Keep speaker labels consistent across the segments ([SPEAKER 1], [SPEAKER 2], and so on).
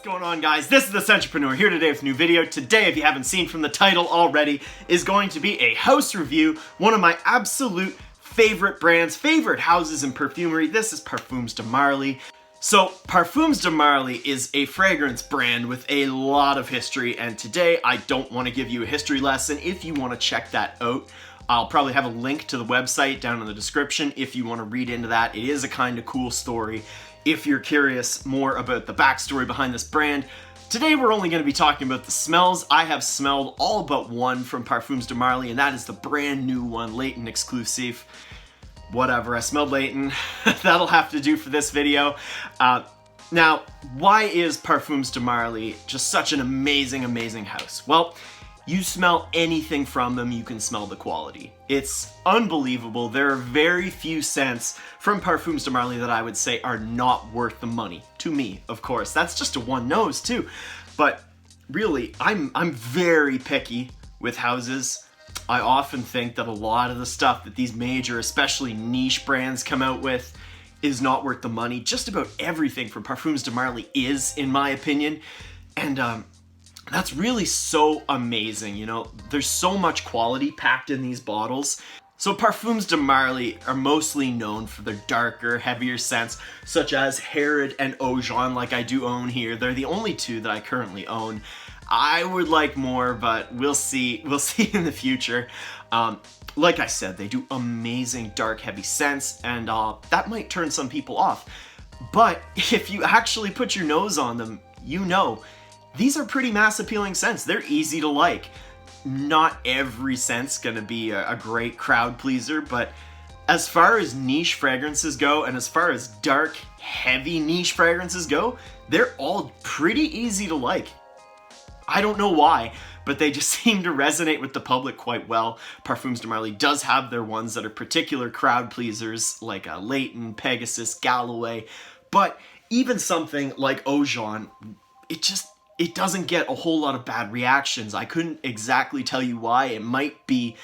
[SPEAKER 1] going on, guys? This is the Sentrepreneur here today with a new video. Today, if you haven't seen from the title already, is going to be a house review. One of my absolute favorite brands, favorite houses in perfumery. This is Parfums de Marly. So, Parfums de Marly is a fragrance brand with a lot of history, and today I don't want to give you a history lesson. If you want to check that out, I'll probably have a link to the website down in the description if you want to read into that. It is a kind of cool story if you're curious more about the backstory behind this brand. Today we're only going to be talking about the smells. I have smelled all but one from Parfums de Marly, and that is the brand new one, Layton exclusive. Whatever, I smelled Layton. That'll have to do for this video. Now, why is Parfums de Marly just such an amazing, amazing house? Well, you smell anything from them, you can smell the quality. It's unbelievable. There are very few scents from Parfums de Marly that I would say are not worth the money. To me, of course. That's just a one nose too. But really, I'm very picky with houses. I often think that a lot of the stuff that these major, especially niche brands come out with is not worth the money. Just about everything from Parfums de Marly is, in my opinion. And that's really so amazing, you know? There's so much quality packed in these bottles. So Parfums de Marly are mostly known for their darker, heavier scents, such as Hab and Ojon, like I do own here. They're the only two that I currently own. I would like more, but we'll see. We'll see in the future. Like I said, they do amazing dark, heavy scents, and that might turn some people off. But if you actually put your nose on them, you know, these are pretty mass appealing scents. They're easy to like. Not every scent's gonna be a great crowd pleaser, but as far as niche fragrances go, and as far as dark, heavy niche fragrances go, they're all pretty easy to like. I don't know why, but they just seem to resonate with the public quite well. Parfums de Marly does have their ones that are particular crowd pleasers, like Layton, Pegasus, Galilei, but even something like Ojon, it doesn't get a whole lot of bad reactions. I couldn't exactly tell you why. It might be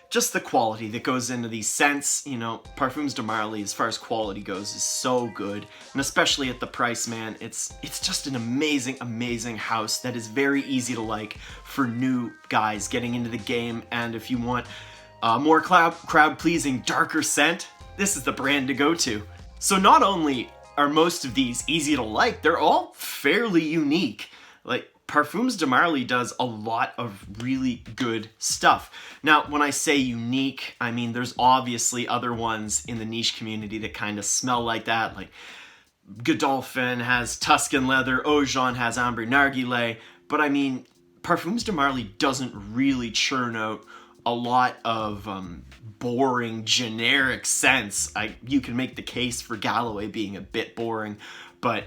[SPEAKER 1] just the quality that goes into these scents. You know, Parfums de Marly, as far as quality goes, is so good. And especially at the price, man, it's just an amazing, amazing house that is very easy to like for new guys getting into the game. And if you want a more crowd-pleasing, darker scent, this is the brand to go to. So not only are most of these easy to like, they're all fairly unique. Like, Parfums de Marly does a lot of really good stuff. Now, when I say unique, I mean there's obviously other ones in the niche community that kind of smell like that. Like, Dolphin has Tuscan leather, Ojon has ambre narguilé, but I mean, Parfums de Marly doesn't really churn out a lot of boring, generic scents. You can make the case for Galilei being a bit boring, but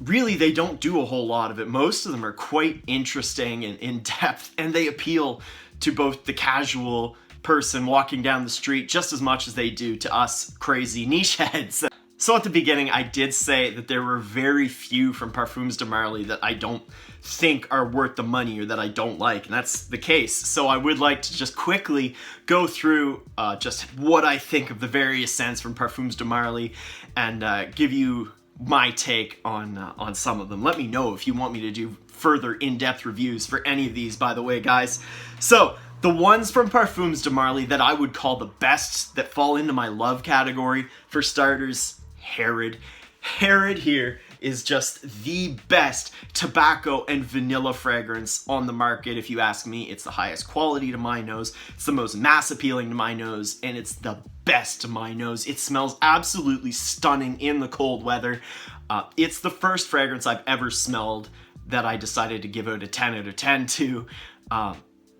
[SPEAKER 1] really, they don't do a whole lot of it. Most of them are quite interesting and in-depth, and they appeal to both the casual person walking down the street just as much as they do to us crazy niche heads. So at the beginning, I did say that there were very few from Parfums de Marly that I don't think are worth the money or that I don't like, and that's the case. So I would like to just quickly go through just what I think of the various scents from Parfums de Marly and give you my take on some of them. Let me know if you want me to do further in-depth reviews for any of these, by the way, guys. So, the ones from Parfums de Marly that I would call the best, that fall into my love category, for starters, Hab. Hab here is just the best tobacco and vanilla fragrance on the market, if you ask me. It's the highest quality to my nose, it's the most mass appealing to my nose, and it's the best to my nose. It smells absolutely stunning in the cold weather. It's the first fragrance I've ever smelled that I decided to give out a 10 out of 10 to.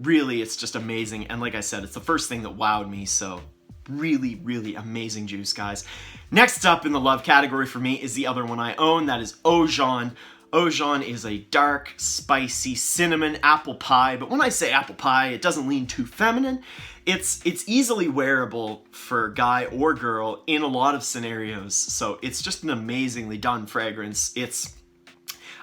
[SPEAKER 1] Really, it's just amazing, and like I said, it's the first thing that wowed me, so really, really amazing juice, guys. Next up in the love category for me is the other one I own, that is Ojon. Ojon is a dark, spicy cinnamon apple pie, but when I say apple pie, it doesn't lean too feminine. It's easily wearable for guy or girl in a lot of scenarios, so it's just an amazingly done fragrance.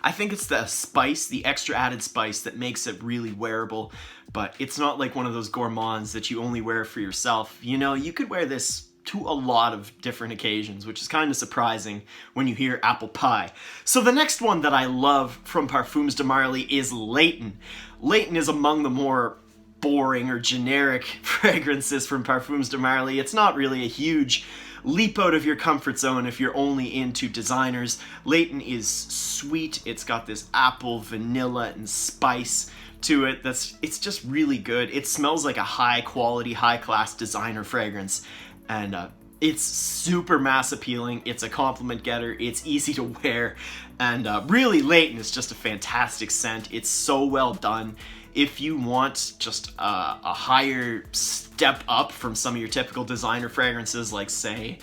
[SPEAKER 1] I think it's the spice, the extra added spice, that makes it really wearable, but it's not like one of those gourmands that you only wear for yourself. You know, you could wear this to a lot of different occasions, which is kind of surprising when you hear apple pie. So the next one that I love from Parfums de Marly is Layton. Layton is among the more boring or generic fragrances from Parfums de Marly. It's not really a huge leap out of your comfort zone if you're only into designers. Layton is sweet. It's got this apple, vanilla, and spice to it. It's just really good. It smells like a high quality, high class designer fragrance, and it's super mass appealing. It's a compliment getter. It's easy to wear, and really Layton is just a fantastic scent. It's so well done. If you want just a higher step up from some of your typical designer fragrances, like say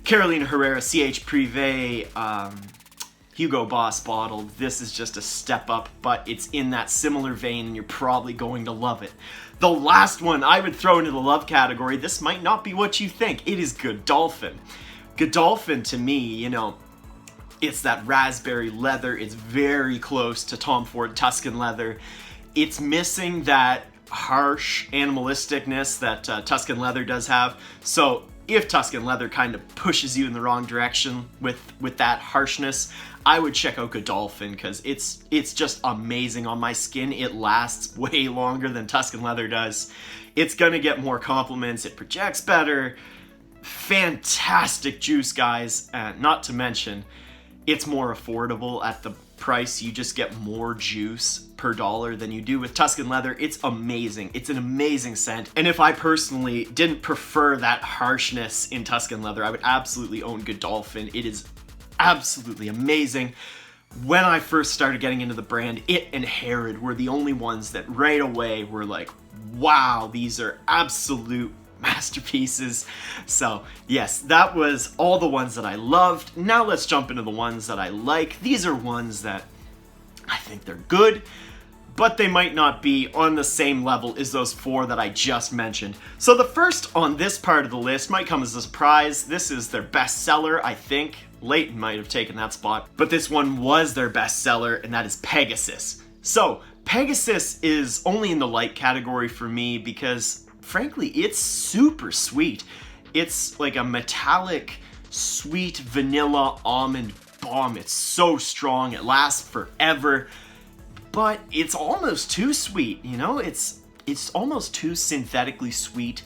[SPEAKER 1] Carolina Herrera, CH Privé, Hugo Boss bottle, this is just a step up, but it's in that similar vein and you're probably going to love it. The last one I would throw into the love category, this might not be what you think, it is Dolphin. Dolphin to me, you know, it's that raspberry leather, it's very close to Tom Ford Tuscan leather. It's missing that harsh animalisticness that Tuscan leather does have. So if Tuscan leather kind of pushes you in the wrong direction with that harshness, I would check out Dolphin, because it's just amazing on my skin. It lasts way longer than Tuscan leather does. It's gonna get more compliments. It projects better. Fantastic juice, guys. Not to mention, it's more affordable at the price. You just get more juice per dollar than you do with Tuscan leather. It's amazing. It's an amazing scent. And if I personally didn't prefer that harshness in Tuscan leather, I would absolutely own Dolphin. It is absolutely amazing. When I first started getting into the brand, it and Herod were the only ones that right away were like, wow, these are absolute masterpieces. So yes, that was all the ones that I loved. Now let's jump into the ones that I like. These are ones that I think they're good, but they might not be on the same level as those four that I just mentioned. So the first on this part of the list might come as a surprise. This is their bestseller, I think. Layton might have taken that spot, but this one was their bestseller, and that is Pegasus. So Pegasus is only in the light category for me because frankly, it's super sweet. It's like a metallic, sweet vanilla almond bomb. It's so strong, it lasts forever, but it's almost too sweet, you know? It's almost too synthetically sweet.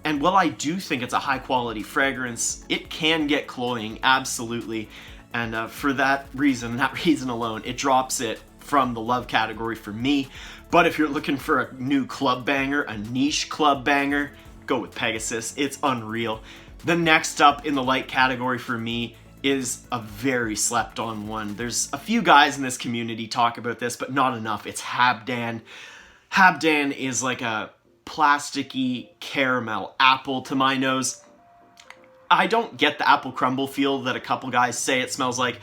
[SPEAKER 1] And while I do think it's a high quality fragrance, it can get cloying, absolutely. And for that reason alone, it drops it from the love category for me. But if you're looking for a new club banger, a niche club banger, go with Pegasus. It's unreal. The next up in the light category for me is a very slept on one. There's a few guys in this community talk about this, but not enough. It's Hab Dan. Hab Dan is like a plasticky caramel apple to my nose. I don't get the apple crumble feel that a couple guys say it smells like.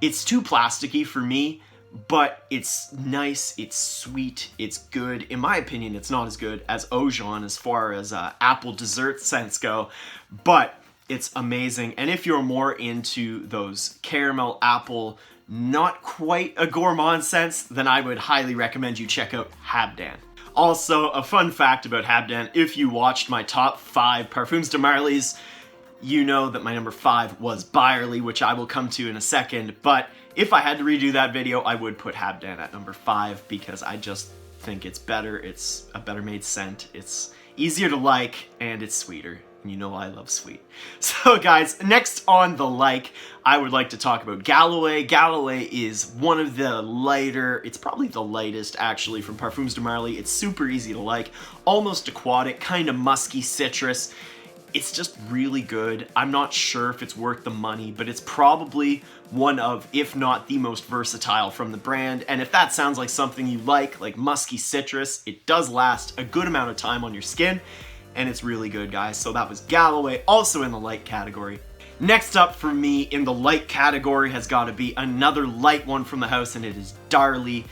[SPEAKER 1] It's too plasticky for me, but it's nice, it's sweet, it's good. In my opinion, it's not as good as Ojon as far as apple dessert scents go, but it's amazing. And if you're more into those caramel apple, not quite a gourmand scents, then I would highly recommend you check out Hab Dan. Also, a fun fact about Hab Dan, if you watched my top 5 Parfums de Marly's, you know that my number 5 was Byerly, which I will come to in a second, but if I had to redo that video, I would put Hab Dan at number 5 because I just think it's better, it's a better made scent, it's easier to like, and it's sweeter. And you know I love sweet. So guys, next on the like, I would like to talk about Galilei. Galilei is one of the lighter, it's probably the lightest actually from Parfums de Marly. It's super easy to like, almost aquatic, kind of musky citrus. It's just really good. I'm not sure if it's worth the money, but it's probably one of, if not the most versatile from the brand. And if that sounds like something you like musky citrus, it does last a good amount of time on your skin. And it's really good, guys. So that was Galilei, also in the light category. Next up for me in the light category has got to be another light one from the house, and it is Darlie.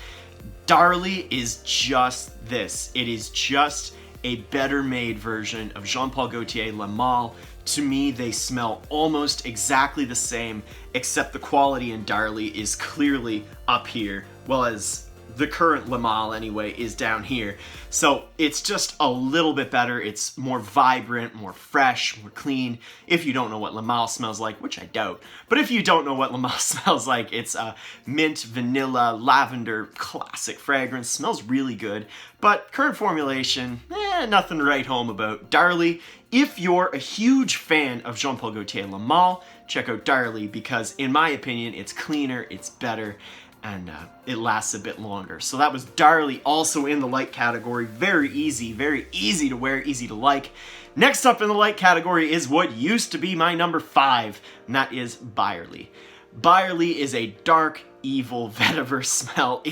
[SPEAKER 1] Darlie is just this. It is just a better made version of Jean Paul Gaultier Le Male. To me, they smell almost exactly the same, except the quality in Darlie is clearly up here, while as the current Le Male anyway is down here. So it's just a little bit better. It's more vibrant, more fresh, more clean. If you don't know what Le Male smells like, which I doubt, but if you don't know what Le Male smells like, it's a mint, vanilla, lavender, classic fragrance. Smells really good, but current formulation, nothing to write home about. Darlie, if you're a huge fan of Jean Paul Gaultier Le Male, check out Darlie, because in my opinion, it's cleaner, it's better, and it lasts a bit longer. So that was Darlie, also in the light category. Very easy to wear, easy to like. Next up in the light category is what used to be my number 5, and that is Byerly. Byerly is a dark, evil vetiver smell.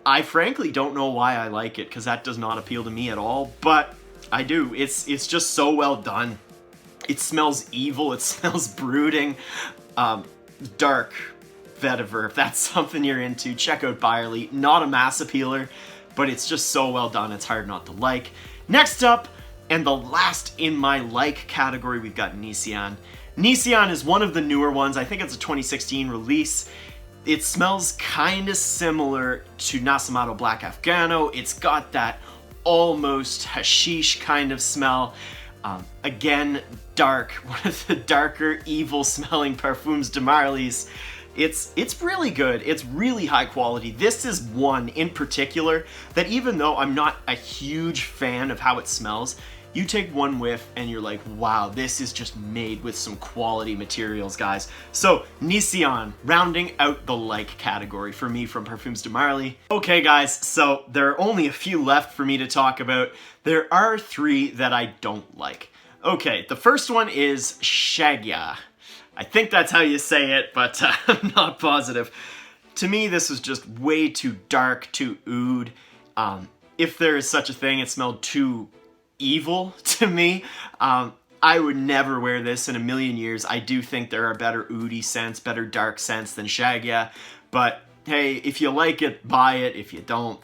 [SPEAKER 1] I frankly don't know why I like it, because that does not appeal to me at all, but I do. It's just so well done. It smells evil, it smells brooding, dark vetiver. If that's something you're into, check out Byerly. Not a mass appealer, but it's just so well done, it's hard not to like. Next up, and the last in my like category, we've got Nissan. Nissan is one of the newer ones. I think it's a 2016 release. It smells kind of similar to Nasamato Black Afghano. It's got that almost hashish kind of smell. Again, dark, one of the darker, evil smelling Parfums de Marly's. It's really good. It's really high quality. This is one in particular that, even though I'm not a huge fan of how it smells, you take one whiff and you're like, wow, this is just made with some quality materials, guys. So Nissan, rounding out the like category for me from Parfums de Marly. Okay guys, so there are only a few left for me to talk about. There are 3 that I don't like. Okay, the first one is Shag. I think that's how you say it, but I'm not positive. To me, this was just way too dark, too oud. If there is such a thing, it smelled too evil to me. I would never wear this in a million years. I do think there are better oudy scents, better dark scents than Shag. But hey, if you like it, buy it. If you don't.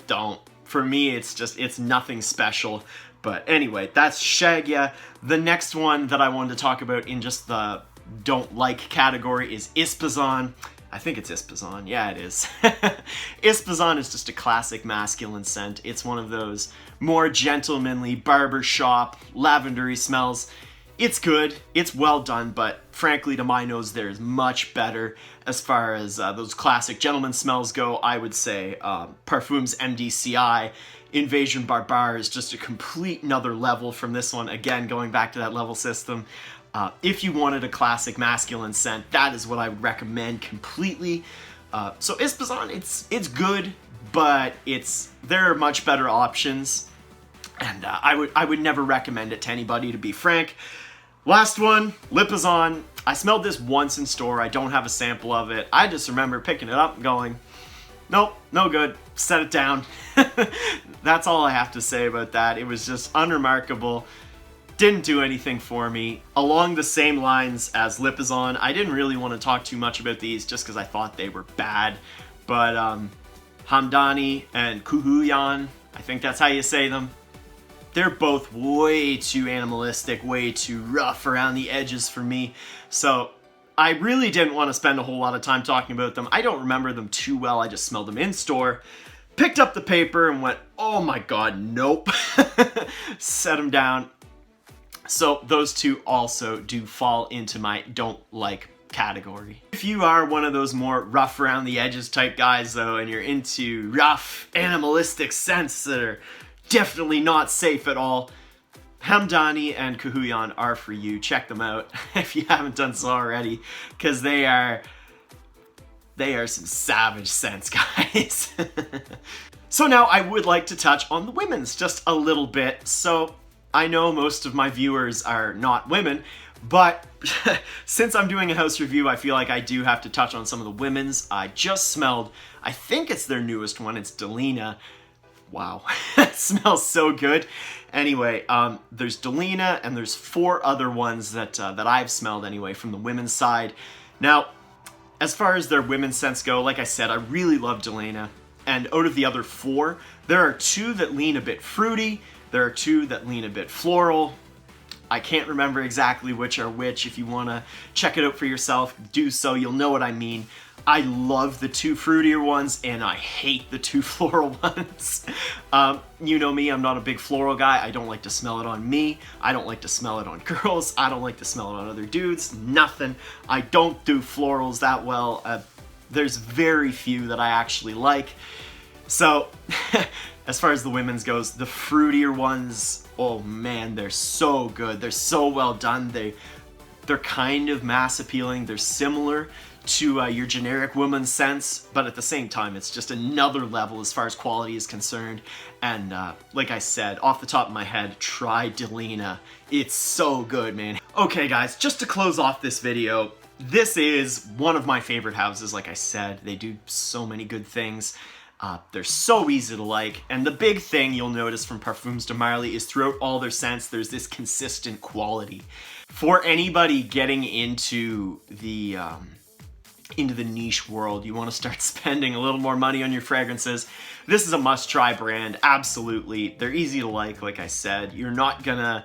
[SPEAKER 1] For me, it's nothing special. But anyway, that's Shag. The next one that I wanted to talk about in just the don't like category is Ispazan. I think it's Ispazan. Yeah, it is. Ispazan is just a classic masculine scent. It's one of those more gentlemanly barbershop lavendery smells. It's good, it's well done, but frankly, to my nose, there's much better. As far as those classic gentleman smells go, I would say Parfums MDCI, Invasion Barbare is just a complete another level from this one. Again, going back to that level system. If you wanted a classic masculine scent, that is what I would recommend completely. So Ispazan, it's good, but there are much better options, and I would never recommend it to anybody, to be frank. Last one, Lipazan. I smelled this once in store. I don't have a sample of it. I just remember picking it up and going, nope, no good. Set it down. That's all I have to say about that. It was just unremarkable. Didn't do anything for me. Along the same lines as Lipazan, I didn't really want to talk too much about these just because I thought they were bad. But Hamdani and Kuhuyan, I think that's how you say them, they're both way too animalistic, way too rough around the edges for me. So I really didn't want to spend a whole lot of time talking about them. I don't remember them too well. I just smelled them in store, picked up the paper and went, oh my god, nope. Set them down. So those two also do fall into my don't like category. If you are one of those more rough around the edges type guys though, and you're into rough animalistic scents that are definitely not safe at all, Hamdani and Kuhuyan are for you. Check them out if you haven't done so already, because they are some savage scents, guys. So now I would like to touch on the women's just a little bit. So I know most of my viewers are not women, but since I'm doing a house review, I feel like I do have to touch on some of the women's. I just smelled, I think it's their newest one, it's Delina. Wow, it smells so good. Anyway, there's Delina and there's 4 other ones that I've smelled anyway from the women's side. Now, as far as their women's scents go, like I said, I really love Delina. And out of the other 4, there are 2 that lean a bit fruity, there are 2 that lean a bit floral. I can't remember exactly which are which. If you want to check it out for yourself, do so. You'll know what I mean. I love the 2 fruitier ones, and I hate the 2 floral ones. You know me, I'm not a big floral guy. I don't like to smell it on me. I don't like to smell it on girls. I don't like to smell it on other dudes. Nothing. I don't do florals that well. There's very few that I actually like. So, as far as the women's goes, the fruitier ones, oh man, they're so good. They're so well done. They're kind of mass appealing. They're similar to your generic woman's scents, but at the same time, it's just another level as far as quality is concerned. And like I said, off the top of my head, try Delina. It's so good, man. Okay, guys, just to close off this video, this is one of my favorite houses. Like I said, they do so many good things. They're so easy to like, and the big thing you'll notice from Parfums de Marly is throughout all their scents, there's this consistent quality. For anybody getting into the niche world, you want to start spending a little more money on your fragrances, this is a must-try brand, absolutely. They're easy to like I said. You're not gonna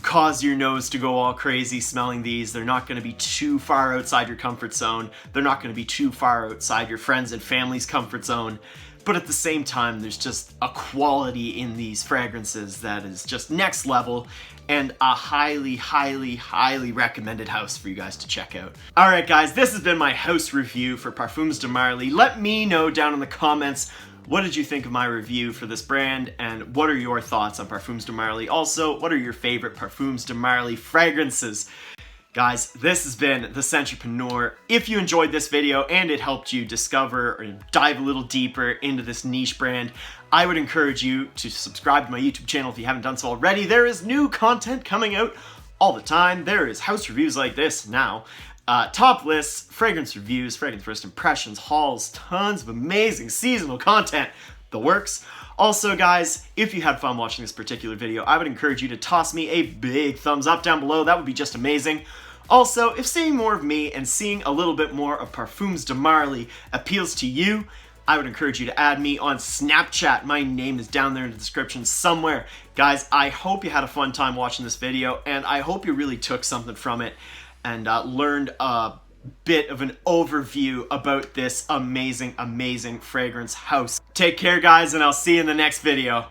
[SPEAKER 1] cause your nose to go all crazy smelling these. They're not going to be too far outside your comfort zone. They're not going to be too far outside your friends and family's comfort zone. But at the same time, there's just a quality in these fragrances that is just next level, and a highly, highly, highly recommended house for you guys to check out. Alright guys, this has been my house review for Parfums de Marly. Let me know down in the comments, what did you think of my review for this brand, and what are your thoughts on Parfums de Marly? Also, what are your favorite Parfums de Marly fragrances? Guys, this has been the Scentrepreneur. If you enjoyed this video and it helped you discover or dive a little deeper into this niche brand, I would encourage you to subscribe to my YouTube channel if you haven't done so already. There is new content coming out all the time. There is house reviews like this now. Top lists, fragrance reviews, fragrance first impressions, hauls, tons of amazing seasonal content, the works. Also guys, if you had fun watching this particular video, I would encourage you to toss me a big thumbs up down below. That would be just amazing. Also, if seeing more of me and seeing a little bit more of Parfums de Marly appeals to you, I would encourage you to add me on Snapchat. My name is down there in the description somewhere. Guys, I hope you had a fun time watching this video, and I hope you really took something from it and learned a bit of an overview about this amazing, amazing fragrance house. Take care, guys, and I'll see you in the next video.